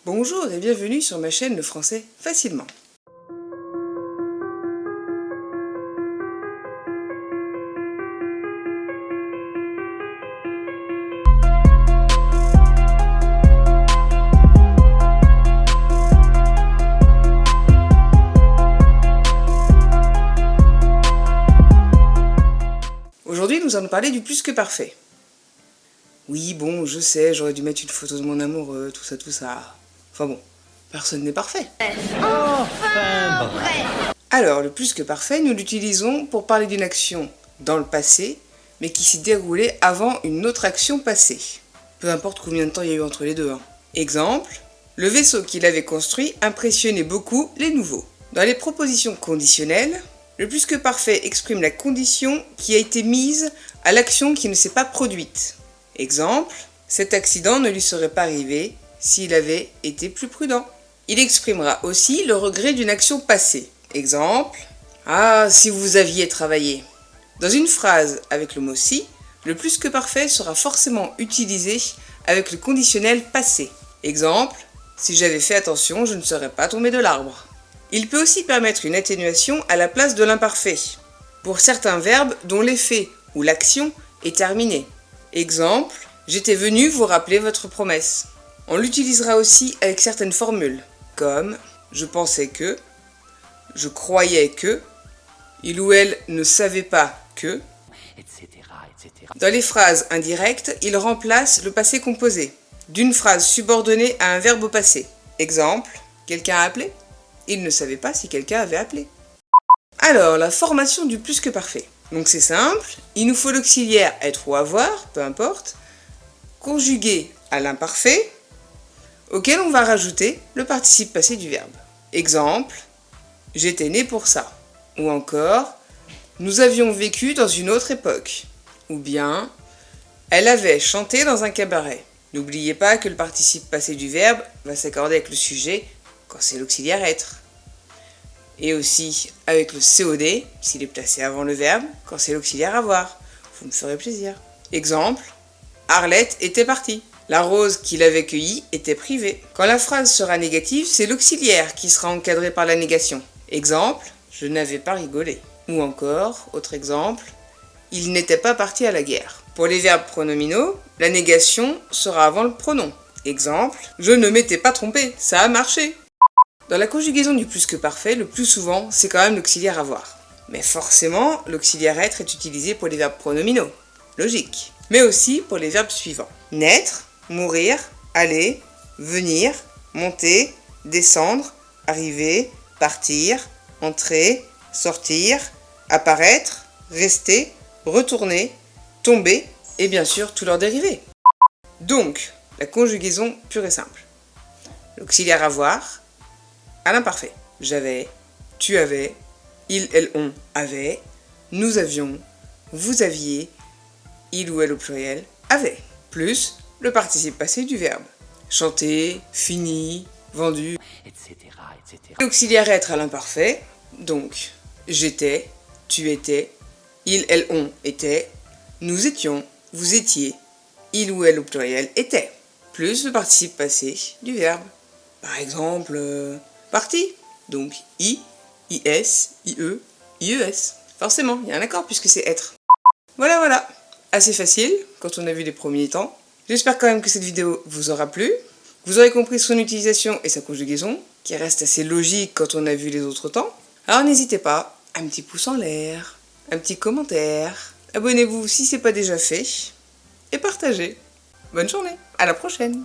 Bonjour et bienvenue sur ma chaîne Le Français Facilement. Aujourd'hui, nous allons parler du plus que parfait. Oui, bon, je sais, j'aurais dû mettre une photo de mon amoureux, tout ça. Enfin bon, personne n'est parfait. Enfin vrai. Alors, le plus que parfait, nous l'utilisons pour parler d'une action dans le passé, mais qui s'est déroulée avant une autre action passée. Peu importe combien de temps il y a eu entre les deux. Exemple, le vaisseau qu'il avait construit impressionnait beaucoup les nouveaux. Dans les propositions conditionnelles, le plus que parfait exprime la condition qui a été mise à l'action qui ne s'est pas produite. Exemple, cet accident ne lui serait pas arrivé s'il avait été plus prudent. Il exprimera aussi le regret d'une action passée. Exemple, ah, si vous aviez travaillé. Dans une phrase avec le mot si, le plus que parfait sera forcément utilisé avec le conditionnel passé. Exemple, si j'avais fait attention, je ne serais pas tombé de l'arbre. Il peut aussi permettre une atténuation à la place de l'imparfait, pour certains verbes dont l'effet ou l'action est terminé. Exemple, j'étais venu vous rappeler votre promesse. On l'utilisera aussi avec certaines formules, comme je pensais que, je croyais que, il ou elle ne savait pas que. Etc. Dans les phrases indirectes, il remplace le passé composé d'une phrase subordonnée à un verbe au passé. Exemple, quelqu'un a appelé? Il ne savait pas si quelqu'un avait appelé. Alors, la formation du plus que parfait. Donc c'est simple, il nous faut l'auxiliaire être ou avoir, peu importe, conjugué à l'imparfait, auquel on va rajouter le participe passé du verbe. Exemple, j'étais né pour ça. Ou encore, nous avions vécu dans une autre époque. Ou bien, elle avait chanté dans un cabaret. N'oubliez pas que le participe passé du verbe va s'accorder avec le sujet quand c'est l'auxiliaire être. Et aussi avec le COD, s'il est placé avant le verbe, quand c'est l'auxiliaire avoir. Vous me ferez plaisir. Exemple, Arlette était partie. La rose qu'il avait cueillie était privée. Quand la phrase sera négative, c'est l'auxiliaire qui sera encadré par la négation. Exemple, je n'avais pas rigolé. Ou encore, autre exemple, il n'était pas parti à la guerre. Pour les verbes pronominaux, la négation sera avant le pronom. Exemple, je ne m'étais pas trompé, ça a marché. Dans la conjugaison du plus que parfait, le plus souvent, c'est quand même l'auxiliaire avoir. Mais forcément, l'auxiliaire être est utilisé pour les verbes pronominaux. Logique. Mais aussi pour les verbes suivants. Naître, mourir, aller, venir, monter, descendre, arriver, partir, entrer, sortir, apparaître, rester, retourner, tomber, et bien sûr tous leurs dérivés. Donc, la conjugaison pure et simple. L'auxiliaire avoir à l'imparfait. J'avais, tu avais, il, elle, on avait, nous avions, vous aviez, il ou elle au pluriel avait. Plus le participe passé du verbe. Chanter, fini, vendu, Etc. L'auxiliaire être à l'imparfait, donc j'étais, tu étais, il, elle, on était, nous étions, vous étiez, il ou elle au pluriel était. Plus le participe passé du verbe. Par exemple, parti, donc i, is, ie, ies. Forcément, il y a un accord puisque c'est être. Voilà. Assez facile quand on a vu les premiers temps. J'espère quand même que cette vidéo vous aura plu. Vous aurez compris son utilisation et sa conjugaison, qui reste assez logique quand on a vu les autres temps. Alors n'hésitez pas, un petit pouce en l'air, un petit commentaire, abonnez-vous si ce n'est pas déjà fait, et partagez. Bonne journée, à la prochaine!